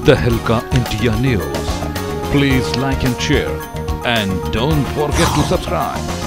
तहलका India news. Please like and share and don't forget to subscribe.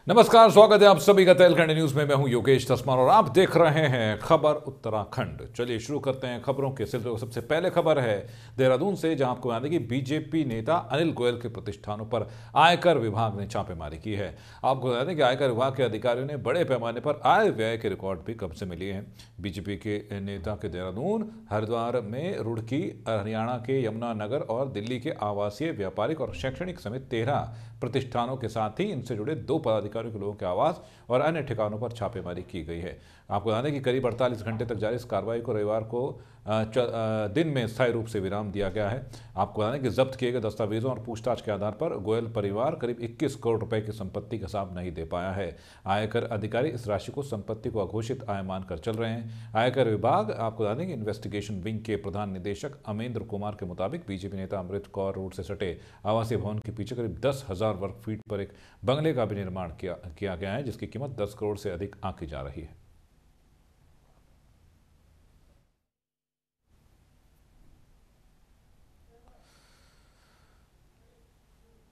नमस्कार, स्वागत है आप सभी का तहलका इंडिया न्यूज में। मैं हूं योगेश तस्मार और आप देख रहे हैं खबर उत्तराखंड। चलिए शुरू करते हैं खबरों के सिलसिले। सबसे पहले खबर है देहरादून से, जहां आपको बता दें कि बीजेपी नेता अनिल गोयल के प्रतिष्ठानों पर आयकर विभाग ने छापेमारी की है। आपको बता दें कि आयकर विभाग के अधिकारियों ने बड़े पैमाने पर आय व्यय के रिकॉर्ड भी कब्जे में लिए हैं। बीजेपी के नेता के देहरादून, हरिद्वार में रुड़की, हरियाणा के यमुनानगर और दिल्ली के आवासीय, व्यापारिक और शैक्षणिक समेत 13 प्रतिष्ठानों के साथ ही इनसे जुड़े 2 पदाधिकारियों के लोगों के आवास और अन्य ठिकानों पर छापेमारी की गई है। आपको बता दें कि करीब 48 घंटे तक जारी इस कार्रवाई को रविवार को दिन में स्थायी रूप से विराम दिया गया है। आपको बता दें कि जब्त किए गए दस्तावेजों और पूछताछ के आधार पर गोयल परिवार करीब 21 करोड़ रुपए की संपत्ति का हिसाब नहीं दे पाया है। आयकर अधिकारी इस राशि को संपत्ति को अघोषित आय मानकर चल रहे हैं। आयकर विभाग, आपको बता दें कि इन्वेस्टिगेशन विंग के प्रधान निदेशक अमेंद्र कुमार के मुताबिक बीजेपी नेता अमृत कौर रोड से सटे आवासीय भवन के पीछे करीब 10,000 वर्ग फीट पर एक बंगले का भी निर्माण किया गया है, जिसकी कीमत 10 करोड़ से अधिक आंकी जा रही है।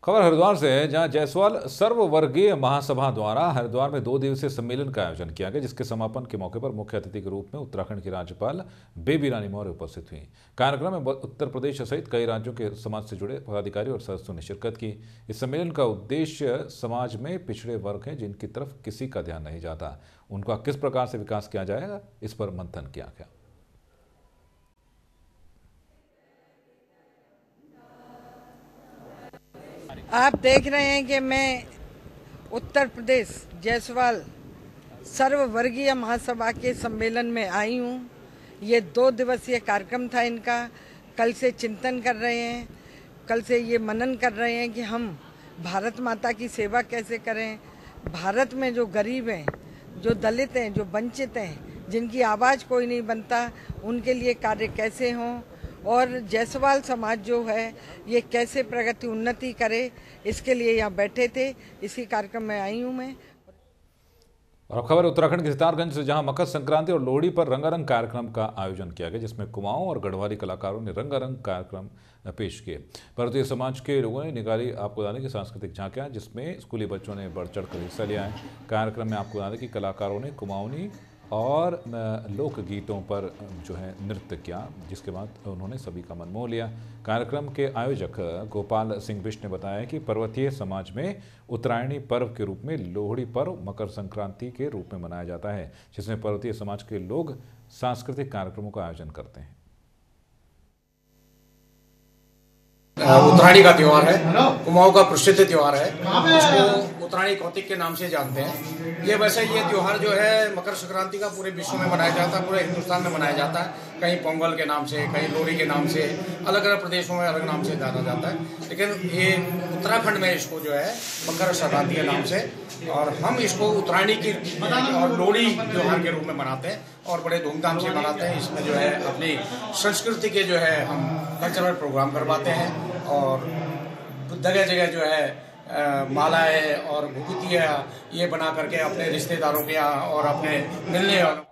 खबर हरिद्वार से है, जहां जायसवाल सर्ववर्गीय महासभा द्वारा हरिद्वार में 2 दिवसीय सम्मेलन का आयोजन किया गया, जिसके समापन के मौके पर मुख्य अतिथि के रूप में उत्तराखंड की राज्यपाल बेबी रानी मौर्य उपस्थित हुई। कार्यक्रम में उत्तर प्रदेश सहित कई राज्यों के समाज से जुड़े पदाधिकारी और सदस्यों ने शिरकत की। इस सम्मेलन का उद्देश्य समाज में पिछड़े वर्ग हैं जिनकी तरफ किसी का ध्यान नहीं जाता, उनका किस प्रकार से विकास किया जाएगा, इस पर मंथन किया गया। आप देख रहे हैं कि मैं उत्तर प्रदेश जायसवाल सर्ववर्गीय महासभा के सम्मेलन में आई हूँ। ये 2 दिवसीय कार्यक्रम था इनका। कल से चिंतन कर रहे हैं, कल से ये मनन कर रहे हैं कि हम भारत माता की सेवा कैसे करें। भारत में जो गरीब हैं, जो दलित हैं, जो वंचित हैं, जिनकी आवाज़ कोई नहीं बनता, उनके लिए कार्य कैसे हों और जायसवाल समाज जो है ये कैसे प्रगति उन्नति करे, इसके लिए यहाँ बैठे थे। इसी कार्यक्रम में आई हूँ मैं। और अब खबर उत्तराखंड के सितारगंज से, जहां मकर संक्रांति और लोहड़ी पर रंगारंग कार्यक्रम का आयोजन किया गया, जिसमें कुमाऊं और गढ़वाली कलाकारों ने रंगारंग कार्यक्रम पेश किए। पर्वतीय समाज के लोगों ने निकाली, आपको बता दें कि सांस्कृतिक झांकियां, जिसमें स्कूली बच्चों ने बढ़ चढ़ कर हिस्सा लिया है। कार्यक्रम में आपको बता दें कि कलाकारों ने कुमाऊनी और लोकगीतों पर जो है नृत्य किया, जिसके बाद उन्होंने सभी का मन मोह लिया। कार्यक्रम के आयोजक गोपाल सिंह बिष्ट ने बताया कि पर्वतीय समाज में उत्तरायणी पर्व के रूप में लोहड़ी पर्व मकर संक्रांति के रूप में मनाया जाता है, जिसमें पर्वतीय समाज के लोग सांस्कृतिक कार्यक्रमों का आयोजन करते हैं। उत्तरायणी का त्यौहार है, कुमाऊं का प्रसिद्ध त्यौहार है, इसको उत्तरायणी कौतिक के नाम से जानते हैं। ये वैसे ये त्यौहार जो है मकर संक्रांति का पूरे विश्व में मनाया जाता है, पूरे हिंदुस्तान में मनाया जाता है। कहीं पोंगल के नाम से, कहीं लोहड़ी के नाम से, अलग अलग प्रदेशों में अलग नाम से जाना जाता है। लेकिन ये उत्तराखंड में इसको जो है मकर संक्रांति के नाम से, और हम इसको उत्तरायणी की और लोहड़ी त्यौहार के रूप में मनाते हैं और बड़े धूमधाम से मनाते हैं। इसमें जो है अपनी संस्कृति के जो है हम कल्चरल प्रोग्राम करवाते हैं और जगह जगह जो है मालाएं और भूतियाँ ये बना करके अपने रिश्तेदारों के यहाँ और अपने मिलने वालों।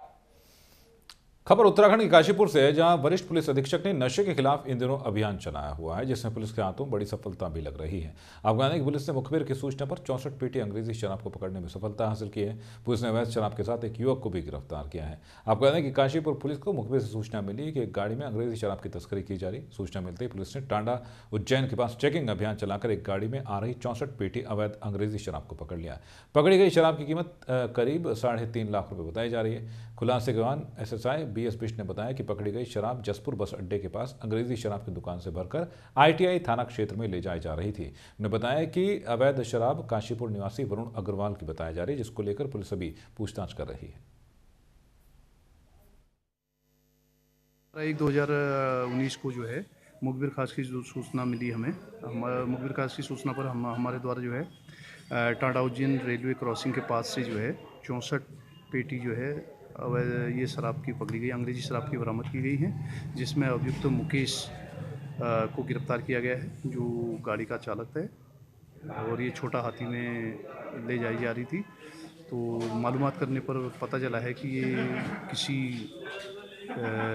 खबर उत्तराखंड के काशीपुर से है, जहां वरिष्ठ पुलिस अधीक्षक ने नशे के खिलाफ इन दिनों अभियान चलाया हुआ है, जिसमें पुलिस के हाथों बड़ी सफलता भी लग रही है। आपको बता दें कि पुलिस ने मुखबिर की सूचना पर 64 पेटी अंग्रेजी शराब को पकड़ने में सफलता हासिल की है। पुलिस ने अवैध शराब के साथ एक युवक को भी गिरफ्तार किया है। आपको बता दें कि काशीपुर पुलिस को मुखबिर से सूचना मिली कि एक गाड़ी में अंग्रेजी शराब की तस्करी की जा रही। सूचना मिलते ही पुलिस ने टांडा उज्जैन के पास चेकिंग अभियान चलाकर एक गाड़ी में आ रही 64 पेटी अवैध अंग्रेजी शराब को पकड़ लिया। पकड़ी गई शराब की कीमत करीब 3.5 लाख रुपए बताई जा रही है। खुलासे के दौरान एसएसआई बीएस बिष्ट ने बताया कि पकड़ी गई शराब जसपुर बस अड्डे के पास अंग्रेजी शराब की दुकान से भरकर आईटीआई थाना क्षेत्र में ले जाई जा रही थी। उन्होंने बताया कि अवैध शराब काशीपुर निवासी वरुण अग्रवाल की बताई जा रही है, जिसको लेकर पुलिस अभी पूछताछ कर रही है। 2019 को जो है मुखबिर खास की जो सूचना मिली हमें, मुखबिर खास की सूचना पर हमारे द्वारा जो है टांडा उज्जैन रेलवे क्रॉसिंग के पास से जो है 64 पेटी जो है ये शराब की पकड़ी गई, अंग्रेजी शराब की बरामद की गई है, जिसमें अभियुक्त मुकेश को गिरफ्तार किया गया है, जो गाड़ी का चालक है। और ये छोटा हाथी में ले जाई जा रही थी। तो मालूमात करने पर पता चला है कि ये किसी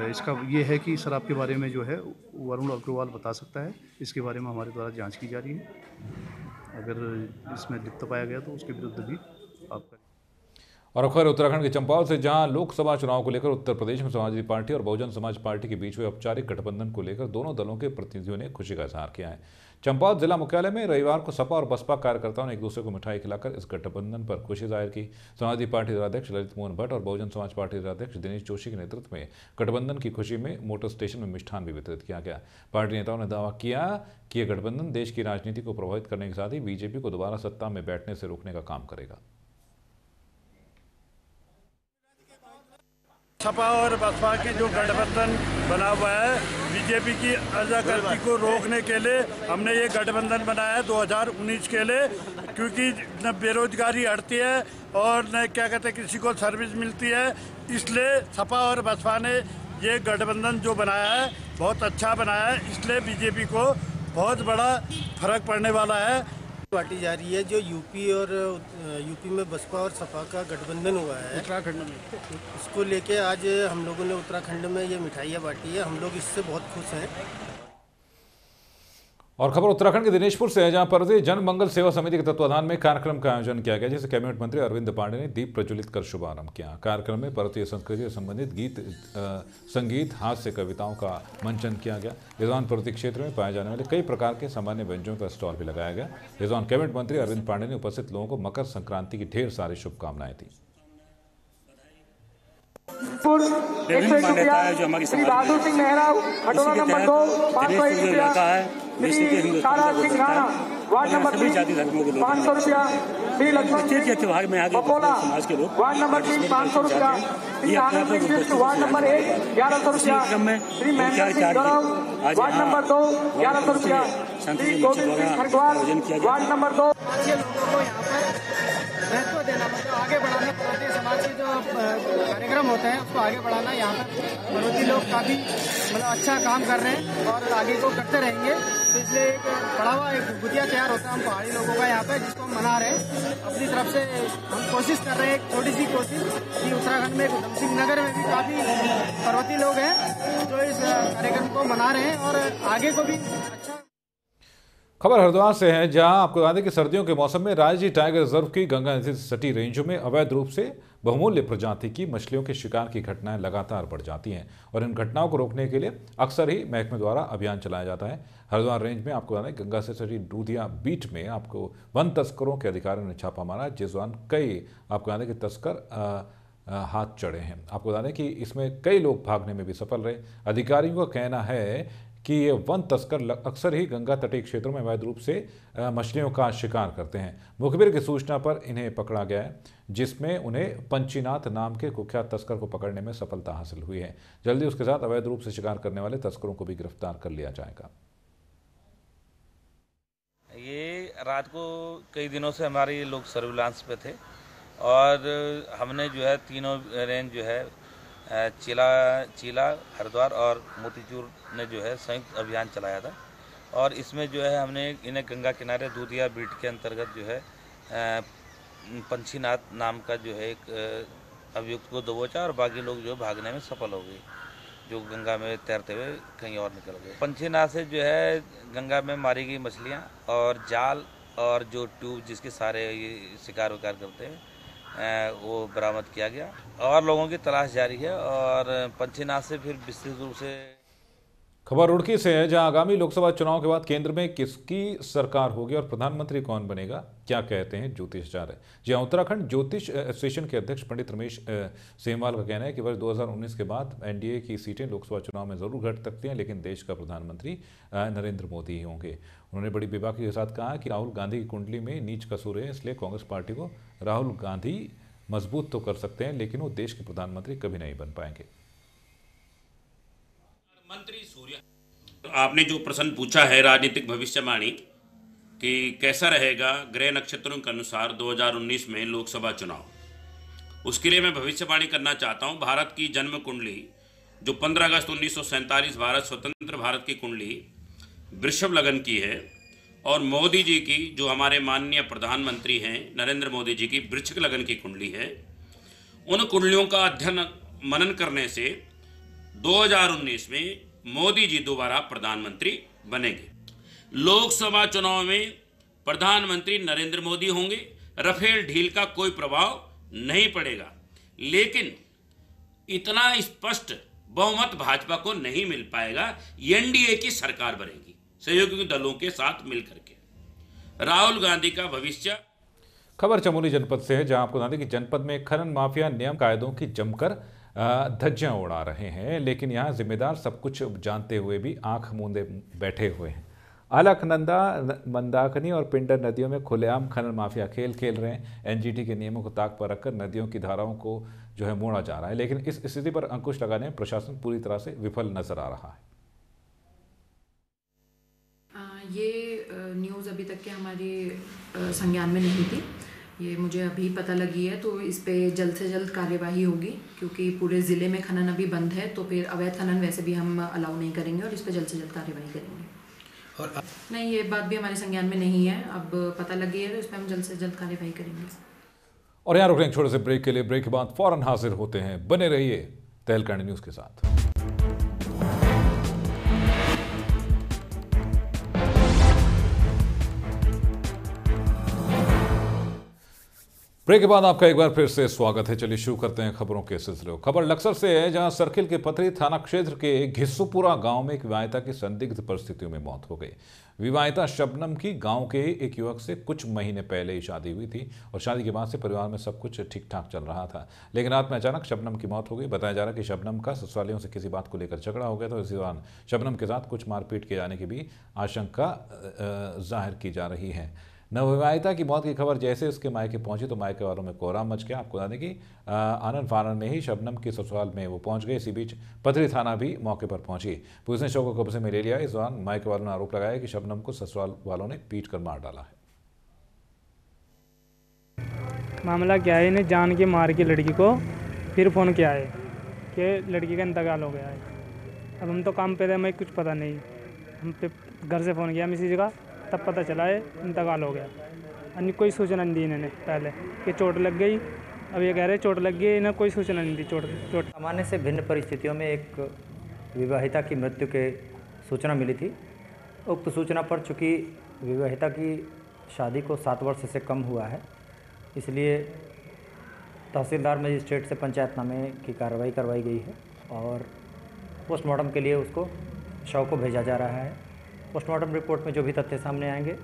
इसका ये है कि शराब के बारे में जो है वरुण अग्रवाल बता सकता है। इसके बारे में हमारे द्वारा जांच की जा रही है। अगर इसमें लिप्त पाया गया तो उसके विरुद्ध भी आपका। और अब खबर उत्तराखंड के चंपावत से, जहां लोकसभा चुनाव को लेकर उत्तर प्रदेश में समाजवादी पार्टी और बहुजन समाज पार्टी के बीच हुए औपचारिक गठबंधन को लेकर दोनों दलों के प्रतिनिधियों ने खुशी का इजहार किया है। चंपावत जिला मुख्यालय में रविवार को सपा और बसपा कार्यकर्ताओं ने एक दूसरे को मिठाई खिलाकर इस गठबंधन पर खुशी जाहिर की। समाजवादी पार्टी जिलाध्यक्ष ललित मोहन भट्ट और बहुजन समाज पार्टी जिलाध्यक्ष दिनेश जोशी के नेतृत्व में गठबंधन की खुशी में मोटर स्टेशन में मिष्ठान भी वितरित किया गया। पार्टी नेताओं ने दावा किया कि यह गठबंधन देश की राजनीति को प्रभावित करने के साथ ही बीजेपी को दोबारा सत्ता में बैठने से रोकने का काम करेगा। सपा और बसपा के जो गठबंधन बना हुआ है, बीजेपी की अजाकर्ती को रोकने के लिए हमने ये गठबंधन बनाया है 2019 के लिए, क्योंकि न बेरोजगारी हटती है और न क्या कहते हैं किसी को सर्विस मिलती है। इसलिए सपा और बसपा ने ये गठबंधन जो बनाया है बहुत अच्छा बनाया है। इसलिए बीजेपी को बहुत बड़ा फर्क पड़ने वाला है। बांटी जा रही है जो यूपी में बसपा और सपा का गठबंधन हुआ है उत्तराखंड में, उसको लेके आज हम लोगों ने उत्तराखंड में ये मिठाइयाँ बांटी है। हम लोग इससे बहुत खुश हैं। और खबर उत्तराखंड के दिनेशपुर से है, जहां पर्वतीय जन मंगल सेवा समिति के तत्वाधान में कार्यक्रम का आयोजन किया गया, जिसे कैबिनेट मंत्री अरविंद पांडे ने दीप प्रज्वलित कर शुभारंभ किया। कार्यक्रम में पर्वतीय संस्कृति से संबंधित गीत, संगीत, हास्य, कविताओं का मंचन किया गया। इस दौरान पर्वतीय क्षेत्र में पाए जाने वाले कई प्रकार के सामान्य व्यंजनों का स्टॉल भी लगाया गया। इस दौरान कैबिनेट मंत्री अरविंद पांडे ने उपस्थित लोगों को मकर संक्रांति की ढेर सारी शुभकामनाएं दी। विभिन्न मान्यता है जो हमारी समाज में, उसी के तहत दिनेश जो लड़का है निश्चित ही हिंदुस्तान को बचाता है। सभी जाति धर्मों के लोग प्रत्येक के त्योहार में आगे समाज के लोग ये अपने आप को इसी क्रम में आज संत जी द्वारा आयोजन किया गया। महत्व देना, मतलब आगे बढ़ाना, पर्वतीय समाज के जो कार्यक्रम होते हैं उसको आगे बढ़ाना। यहाँ पर पर्वतीय लोग काफ़ी मतलब अच्छा काम कर रहे हैं और आगे को करते रहेंगे। तो इसलिए एक बढ़ावा, एक गुजिया तैयार होता है हम पहाड़ी लोगों का यहाँ पे, जिसको हम मना रहे हैं। अपनी तरफ से हम कोशिश कर रहे हैं, एक छोटी सी कोशिश कि उत्तराखंड में उधम सिंह नगर में भी काफ़ी पर्वतीय लोग हैं जो इस कार्यक्रम को मना रहे हैं और आगे को भी अच्छा। खबर हरिद्वार से है, जहां आपको बता दें कि सर्दियों के मौसम में राजाजी टाइगर रिजर्व की गंगा नदी से सटी रेंजों में अवैध रूप से बहुमूल्य प्रजाति की मछलियों के शिकार की घटनाएं लगातार बढ़ जाती हैं और इन घटनाओं को रोकने के लिए अक्सर ही महकमे द्वारा अभियान चलाया जाता है। हरिद्वार रेंज में आपको बता दें गंगा से सटी दूधिया बीट में आपको वन तस्करों के अधिकारियों ने छापा मारा, जिस दौरान कई आपको बता दें कि तस्कर हाथ चढ़े हैं। आपको बता दें कि इसमें कई लोग भागने में भी सफल रहे। अधिकारियों का कहना है कि ये वन तस्कर अक्सर ही गंगा तटीय क्षेत्रों में अवैध रूप से मछलियों का शिकार करते हैं। मुखबिर की सूचना पर इन्हें पकड़ा गया है, जिसमें उन्हें पंचीनाथ नाम के कुख्यात तस्कर को पकड़ने में सफलता हासिल हुई है। जल्दी उसके साथ अवैध रूप से शिकार करने वाले तस्करों को भी गिरफ्तार कर लिया जाएगा। ये रात को कई दिनों से हमारे लोग सर्विलांस पे थे और हमने जो है तीनों रेंज जो है चीला, हरिद्वार और मोतीचूर ने जो है संयुक्त अभियान चलाया था और इसमें जो है हमने इन्हें गंगा किनारे दूधिया बीट के अंतर्गत जो है पंचीनाथ नाम का जो है एक अभियुक्त को दबोचा और बाकी लोग जो भागने में सफल हो गए, जो गंगा में तैरते हुए कहीं और निकल गए। पंचीनाथ से जो है गंगा में मारी गई मछलियाँ और जाल और जो ट्यूब जिसके सारे शिकार विकार करते हैं वो बरामद किया गया और लोगों की तलाश जारी है और पंचीनाथ से फिर विस्तृत रूप से। खबर रुड़की से है, जहां आगामी लोकसभा चुनाव के बाद केंद्र में किसकी सरकार होगी और प्रधानमंत्री कौन बनेगा, क्या कहते हैं ज्योतिषाचार्य। जहां उत्तराखंड ज्योतिष एसोसिएशन के अध्यक्ष पंडित रमेश सेमवाल का कहना है कि वर्ष 2019 के बाद एनडीए की सीटें लोकसभा चुनाव में जरूर घट सकती हैं, लेकिन देश का प्रधानमंत्री नरेंद्र मोदी ही होंगे। उन्होंने बड़ी बेबाकी के साथ कहा कि राहुल गांधी की कुंडली में नीच कसूर है, इसलिए कांग्रेस पार्टी को राहुल गांधी मजबूत तो कर सकते हैं, लेकिन वो देश के प्रधानमंत्री कभी नहीं बन पाएंगे। मंत्री सूर्य, आपने जो प्रश्न पूछा है राजनीतिक भविष्यवाणी कि कैसा रहेगा ग्रह नक्षत्रों के अनुसार 2019 में लोकसभा चुनाव, उसके लिए मैं भविष्यवाणी करना चाहता हूं। भारत की जन्म कुंडली जो 15 अगस्त 1947 भारत स्वतंत्र भारत की कुंडली वृषभ लगन की है और मोदी जी की, जो हमारे माननीय प्रधानमंत्री हैं नरेंद्र मोदी जी की वृश्चिक लगन की कुंडली है, उन कुंडलियों का अध्ययन मनन करने से 2019 में मोदी जी दोबारा प्रधानमंत्री बनेंगे। लोकसभा चुनाव में प्रधानमंत्री नरेंद्र मोदी होंगे। राफेल डील का कोई प्रभाव नहीं पड़ेगा, लेकिन इतना स्पष्ट बहुमत भाजपा को नहीं मिल पाएगा। एनडीए की सरकार बनेगी सहयोगी दलों के साथ मिलकर के। राहुल गांधी का भविष्य। खबर चमोली जनपद से है, जहां आपको बता दें कि जनपद में खनन माफिया नियम कायदों की जमकर धज्जियां उड़ा रहे हैं, लेकिन यहां जिम्मेदार सब कुछ जानते हुए भी आंख मूंदे बैठे हुए हैं। अलकनंदा, मंदाकिनी और पिंडर नदियों में खुलेआम खनन माफिया खेल रहे हैं। एनजीटी के नियमों को ताक पर रखकर नदियों की धाराओं को जो है मोड़ा जा रहा है, लेकिन इस स्थिति पर अंकुश लगाने में प्रशासन पूरी तरह से विफल नजर आ रहा है। ये न्यूज़ अभी तक के हमारे संज्ञान में नहीं थी, ये मुझे अभी पता लगी है, तो इस पे जल्द से जल्द कार्यवाही होगी, क्योंकि पूरे ज़िले में खनन अभी बंद है, तो फिर अवैध खनन वैसे भी हम अलाउ नहीं करेंगे और इस पे जल्द से जल्द कार्यवाही करेंगे। और नहीं, ये बात भी हमारे संज्ञान में नहीं है, अब पता लगी है तो इस पर हम जल्द से जल्द कार्यवाही करेंगे। और यहाँ रुक रहे हैं छोटे से ब्रेक के लिए। ब्रेक के बाद फौरन हाजिर होते हैं, बने रहिए तहलकांडी न्यूज़ के साथ। ब्रेक के बाद आपका एक बार फिर से स्वागत है। चलिए शुरू करते हैं खबरों के सिलसिले। खबर लक्सर से है, जहां सर्किल के पथरी थाना क्षेत्र के घिस्सूपुरा गांव में एक विवाहिता की संदिग्ध परिस्थितियों में मौत हो गई। विवाहिता शबनम की गांव के एक युवक से कुछ महीने पहले ही शादी हुई थी और शादी के बाद से परिवार में सब कुछ ठीक ठाक चल रहा था, लेकिन रात में अचानक शबनम की मौत हो गई। बताया जा रहा है कि शबनम का ससुरालियों से किसी बात को लेकर झगड़ा हो गया, तो इसी दौरान शबनम के साथ कुछ मारपीट किए जाने की भी आशंका जाहिर की जा रही है। नवविवाहिता की मौत की खबर जैसे उसके मायके पहुंची तो मायके वालों में कोहराम मच गया। आपको बता दें कि आनंद फानन में ही शबनम के ससुराल में वो पहुंच गए। इसी बीच पथरी थाना भी मौके पर पहुंची। पुलिस ने शव को कब्जे में ले लिया। इस दौरान मायके वालों ने आरोप लगाया कि शबनम को ससुराल वालों ने पीट कर मार डाला है। मामला क्या है, इन्हें जान के मार के लड़की को फिर फ़ोन किया है कि लड़की का इंतकाल हो गया है। अब हम तो काम पे थे, हमें कुछ पता नहीं, हम पे घर से फ़ोन किया किसी जगह, तब पता चला है इंतकाल हो गया। अन्य कोई सूचना नहीं दी इन्होंने पहले कि चोट लग गई, अब ये कह रहे चोट लग गई, इन्हें कोई सूचना नहीं दी चोट। सामान्य से भिन्न परिस्थितियों में एक विवाहिता की मृत्यु के सूचना मिली थी। उक्त सूचना पर चूँकि विवाहिता की शादी को 7 वर्ष से कम हुआ है, इसलिए तहसीलदार मजिस्ट्रेट से पंचायतनामे की कार्रवाई करवाई गई है और पोस्टमार्टम के लिए उसको शव को भेजा जा रहा है। पोस्टमार्टम रिपोर्ट में जो भी तथ्य सामने आएंगे।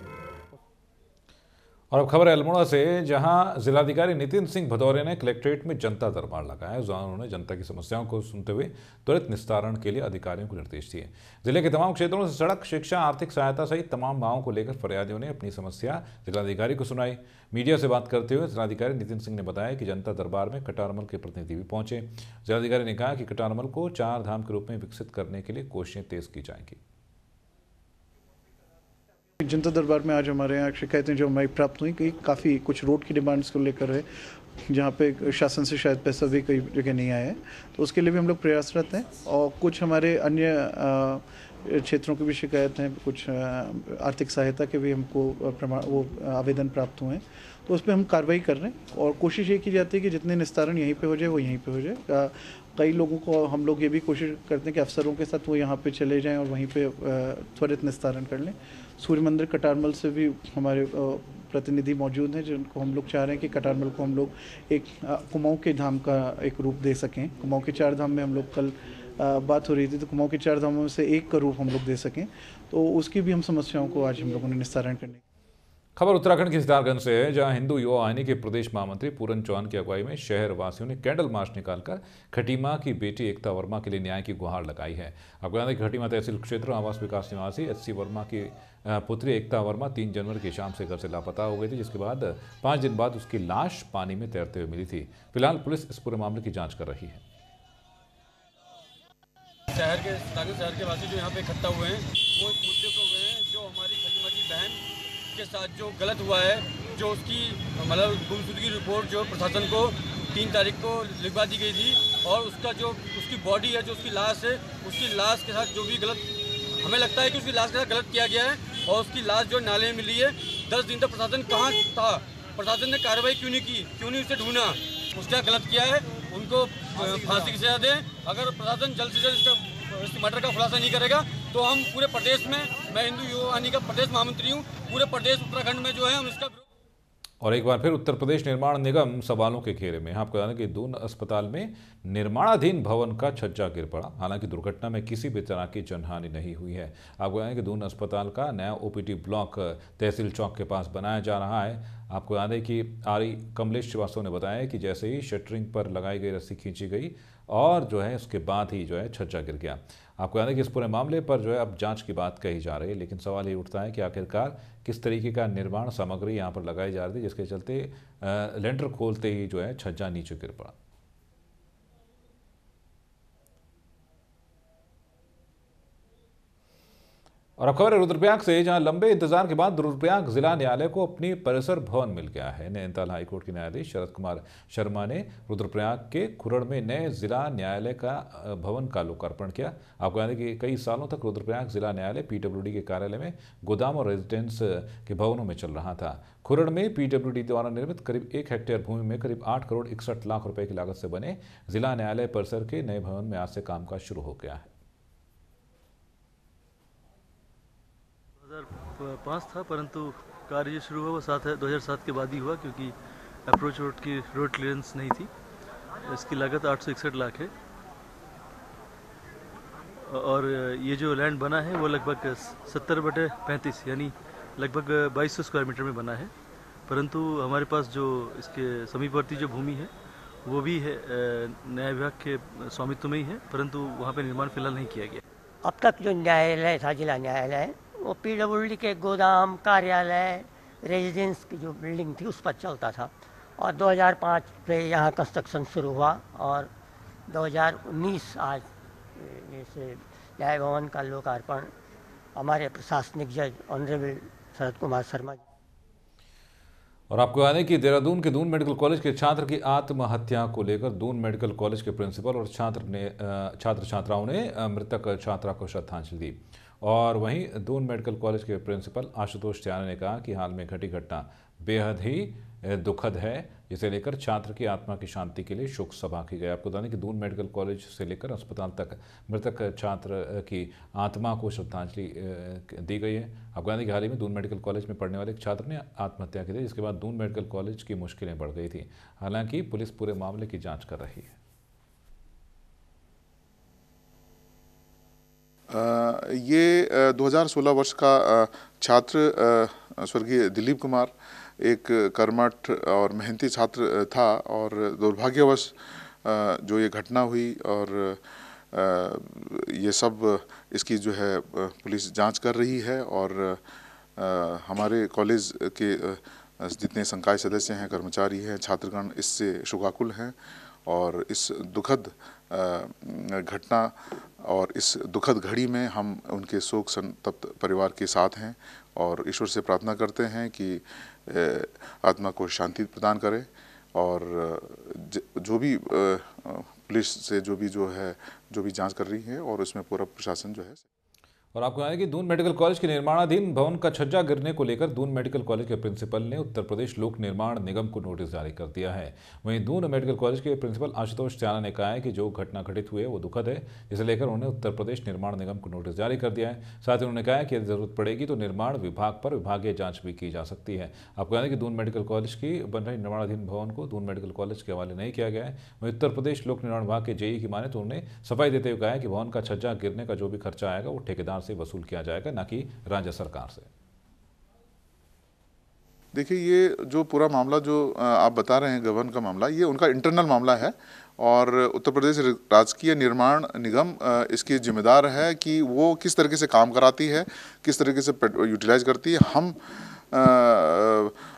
और अब खबर है अल्मोड़ा से, जहां जिलाधिकारी नितिन सिंह भदौरिया ने कलेक्ट्रेट में जनता दरबार लगाया। उस दौरान उन्होंने जनता की समस्याओं को सुनते हुए त्वरित निस्तारण के लिए अधिकारियों को निर्देश दिए। जिले के तमाम क्षेत्रों से सड़क, शिक्षा, आर्थिक सहायता सहित तमाम मांगों को लेकर फरियादियों ने अपनी समस्या जिलाधिकारी को सुनाई। मीडिया से बात करते हुए जिलाधिकारी नितिन सिंह ने बताया कि जनता दरबार में कटारमल के प्रतिनिधि भी पहुंचे। जिलाधिकारी ने कहा कि कटारमल को 4 धाम के रूप में विकसित करने के लिए कोशिशें तेज की जाएंगी। जनता दरबार में आज हमारे यहाँ शिकायतें जो हमारी प्राप्त हुई कि काफ़ी कुछ रोड की डिमांड्स को लेकर है, जहाँ पे शासन से शायद पैसा भी कई जगह नहीं आया है, तो उसके लिए भी हम लोग प्रयासरत हैं। और कुछ हमारे अन्य क्षेत्रों की भी शिकायत हैं, कुछ आर्थिक सहायता के भी हमको आवेदन प्राप्त हुए हैं, तो उस पर हम कार्रवाई कर रहे हैं और कोशिश ये की जाती है कि जितने निस्तारण यहीं पे हो जाए वो यहीं पे हो जाए। कई लोगों को हम लोग ये भी कोशिश करते हैं कि अफसरों के साथ वो यहाँ पे चले जाएं और वहीं पे त्वरित निस्तारण कर लें। सूर्य मंदिर कटारमल से भी हमारे प्रतिनिधि मौजूद हैं, जिनको हम लोग चाह रहे हैं कि कटारमल को हम लोग एक कुमाऊं के धाम का एक रूप दे सकें। कुमाऊं के 4 धाम में हम लोग कल बात हो रही थी, तो कुमाऊं के 4 धामों में से एक का रूप हम लोग दे सकें, तो उसकी भी हम समस्याओं को आज हम लोगों ने निस्तारण करने। खबर उत्तराखंड के सितारगंज से है, जहां हिंदू युवा वाहिनी के प्रदेश महामंत्री पूरन चौहान की अगुवाई में शहर वासियों ने कैंडल मार्च निकालकर खटीमा की बेटी एकता वर्मा के लिए न्याय की गुहार लगाई है। आपको बता दें कि खटीमा तहसील क्षेत्र आवास विकास निवासी एचसी वर्मा की पुत्री एकता वर्मा 3 जनवरी की शाम से घर से लापता हो गई थी, जिसके बाद 5 दिन बाद उसकी लाश पानी में तैरते हुए मिली थी। फिलहाल पुलिस इस पूरे मामले की जाँच कर रही है। शहर के वासी जो यहाँ पे इकट्ठा हुए हैं वो इस मुद्दे को हुए हैं, जो हमारी खटीमा की बहन के साथ जो गलत हुआ है, जो उसकी मतलब गुमशुदगी की रिपोर्ट जो प्रशासन को 3 तारीख को लिखवा दी गई थी और उसका जो उसकी बॉडी है, जो उसकी लाश है, उसकी लाश के साथ जो भी गलत हमें लगता है कि उसकी लाश के साथ गलत किया गया है, और उसकी लाश जो नाले में मिली है। 10 दिन तक प्रशासन कहाँ था, प्रशासन ने कार्रवाई क्यों नहीं की, क्यों नहीं उसे ढूंढा, उसने गलत किया है, उनको फांसी की सजा दें। अगर प्रशासन जल्द से जल्द इस मर्डर का खुलासा नहीं करेगा तो हम पूरे प्रदेश में, मैं हिंदू युवा वाहिनी का प्रदेश महामंत्री हूँ, पूरे प्रदेश उत्तराखंड में जो है हम इसका। और एक बार फिर उत्तर प्रदेश निर्माण निगम सवालों के घेरे में। आपको बता दें कि दून अस्पताल में निर्माणाधीन भवन का छज्जा गिर पड़ा। हालांकि दुर्घटना में किसी भी तरह की जनहानि नहीं हुई है। आपको बता दें कि दून अस्पताल का नया ओपीडी ब्लॉक तहसील चौक के पास बनाया जा रहा है। आपको बता दें कि आरई कमलेश श्रीवास्तव ने बताया कि जैसे ही शटरिंग पर लगाई गई रस्सी खींची गई और जो है उसके बाद ही जो है छज्जा गिर गया। आपको याद है कि इस पूरे मामले पर जो है अब जांच की बात कही जा रही है, लेकिन सवाल ये उठता है कि आखिरकार किस तरीके का निर्माण सामग्री यहाँ पर लगाई जा रही थी जिसके चलते लेंटर खोलते ही जो है छज्जा नीचे गिर पड़ा। और अब खबर है रुद्रप्रयाग से, जहां लंबे इंतजार के बाद रुद्रप्रयाग जिला न्यायालय को अपनी परिसर भवन मिल गया है। नैनीताल हाईकोर्ट के न्यायाधीश शरद कुमार शर्मा ने रुद्रप्रयाग के खुरड़ में नए जिला न्यायालय का भवन का लोकार्पण किया। आपको याद है कि कई सालों तक रुद्रप्रयाग जिला न्यायालय पीडब्ल्यूडी के कार्यालय में गोदाम और रेजिडेंस के भवनों में चल रहा था। खुरड़ में पीडब्ल्यूडी द्वारा निर्मित करीब 1 हेक्टेयर भूमि में करीब 8 करोड़ 61 लाख रुपए की लागत से बने जिला न्यायालय परिसर के नए भवन में आज से कामकाज शुरू हो गया है। 2005 था, परंतु कार्य शुरू हुआ वो 2007 के बाद ही हुआ, क्योंकि अप्रोच रोड की रोड क्लियरेंस नहीं थी। इसकी लागत 861 लाख है और ये जो लैंड बना है वो लगभग 70/35 यानी लगभग 2200 स्क्वायर मीटर में बना है। परंतु हमारे पास जो इसके समीपवर्ती जो भूमि है वो भी है न्याय विभाग के स्वामित्व में ही है, परंतु वहाँ पे निर्माण फिलहाल नहीं किया गया। अब तक जो न्यायालय था, जिला न्यायालय, वो पीडब्ल्यूडी के गोदाम, कार्यालय, रेजिडेंस की जो बिल्डिंग थी उस पर चलता था और 2005 से यहाँ कंस्ट्रक्शन शुरू हुआ और 2019 आज जैसे न्याय भवन का लोकार्पण हमारे प्रशासनिक जज ऑनरेबल शरद कुमार शर्मा जी। और आपको याद है कि देहरादून के दून मेडिकल कॉलेज के छात्र की आत्महत्या को लेकर दून मेडिकल कॉलेज के प्रिंसिपल और छात्र छात्राओं ने मृतक छात्रा को श्रद्धांजलि दी। और वहीं दून मेडिकल कॉलेज के प्रिंसिपल आशुतोष त्याने ने कहा कि हाल में घटी घटना बेहद ही दुखद है, जिसे लेकर छात्र की आत्मा की शांति के लिए शोक सभा की गई। आपको बता दें कि दून मेडिकल कॉलेज से लेकर अस्पताल तक मृतक छात्र की आत्मा को श्रद्धांजलि दी गई है। आपको बता दें कि हाल ही में दून मेडिकल कॉलेज में पढ़ने वाले एक छात्र ने आत्महत्या की थी, जिसके बाद दून मेडिकल कॉलेज की मुश्किलें बढ़ गई थी। हालांकि पुलिस पूरे मामले की जाँच कर रही है। ये 2016 वर्ष का छात्र स्वर्गीय दिलीप कुमार एक कर्मठ और मेहनती छात्र था और दुर्भाग्यवश जो ये घटना हुई और ये सब इसकी जो है पुलिस जांच कर रही है और हमारे कॉलेज के जितने संकाय सदस्य हैं, कर्मचारी हैं, छात्रगण इससे शोकाकुल हैं और इस दुखद घटना और इस दुखद घड़ी में हम उनके शोक संतप्त परिवार के साथ हैं और ईश्वर से प्रार्थना करते हैं कि आत्मा को शांति प्रदान करे और जो भी पुलिस से जो भी जांच कर रही है और उसमें पूरा प्रशासन जो है। और आपको याद है कि दून मेडिकल कॉलेज के निर्माणाधीन भवन का छज्जा गिरने को लेकर दून मेडिकल कॉलेज के प्रिंसिपल ने उत्तर प्रदेश लोक निर्माण निगम को नोटिस जारी कर दिया है। वहीं दून मेडिकल कॉलेज के प्रिंसिपल आशुतोष त्याना ने कहा है कि जो घटना घटित हुई है वो दुखद है, जिसे लेकर उन्होंने उत्तर प्रदेश निर्माण निगम को नोटिस जारी कर दिया है। साथ ही उन्होंने कहा है कि यदि जरूरत पड़ेगी तो निर्माण विभाग पर विभागीय जाँच भी की जा सकती है। आपको याद है कि दून मेडिकल कॉलेज की बन रही निर्माणाधीन भवन को दून मेडिकल कॉलेज के हवाले नहीं किया गया है। वहीं उत्तर प्रदेश लोक निर्माण विभाग के जेई की माने तो उन्होंने सफाई देते हुए कहा है कि भवन का छज्जा गिरने का जो भी खर्चा आएगा वो ठेकेदार से वसूल किया जाएगा, ना कि राज्य सरकार से। देखिए, ये जो पूरा मामला जो आप बता रहे हैं गबन का मामला, ये उनका इंटरनल मामला है और उत्तर प्रदेश राजकीय निर्माण निगम इसकी जिम्मेदार है कि वो किस तरीके से काम कराती है, किस तरीके से यूटिलाइज करती है। हम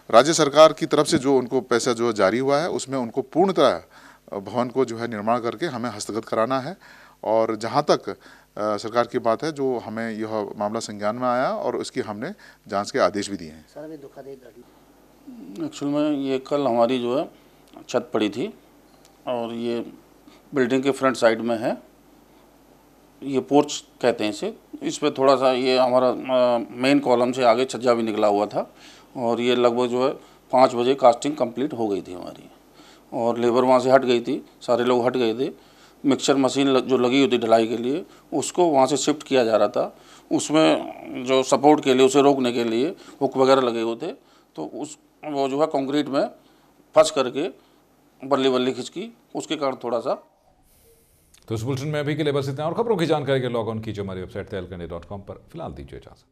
राज्य सरकार की तरफ से जो उनको पैसा जो जारी हुआ है उसमें उनको पूर्णतः भवन को जो है निर्माण करके हमें हस्तगत कराना है और जहाँ तक सरकार की बात है जो हमें यह मामला संज्ञान में आया और उसकी हमने जांच के आदेश भी दिए हैं। सर, अभी दुखद एक्चुअल में ये कल हमारी जो है छत पड़ी थी और ये बिल्डिंग के फ्रंट साइड में है ये पोर्च कहते हैं इसे, इस पर थोड़ा सा ये हमारा मेन कॉलम से आगे छज्जा भी निकला हुआ था और ये लगभग जो है 5 बजे कास्टिंग कंप्लीट हो गई थी हमारी और लेबर वहाँ से हट गई थी, सारे लोग हट गए थे। मिक्सर मशीन जो लगी हुई थी ढलाई के लिए उसको वहाँ से शिफ्ट किया जा रहा था, उसमें जो सपोर्ट के लिए उसे रोकने के लिए हुक वगैरह लगे हुए थे, तो वो जो है कंक्रीट में फंस करके बल्ली खिंचकी, उसके कारण थोड़ा सा। तो इस बुलेटिन में अभी के लिए बस इतना, और खबरों की जानकारी के लॉग ऑन कीजिए हमारी वेबसाइट tehlkani.com पर। फिलहाल दीजिए इजाजत।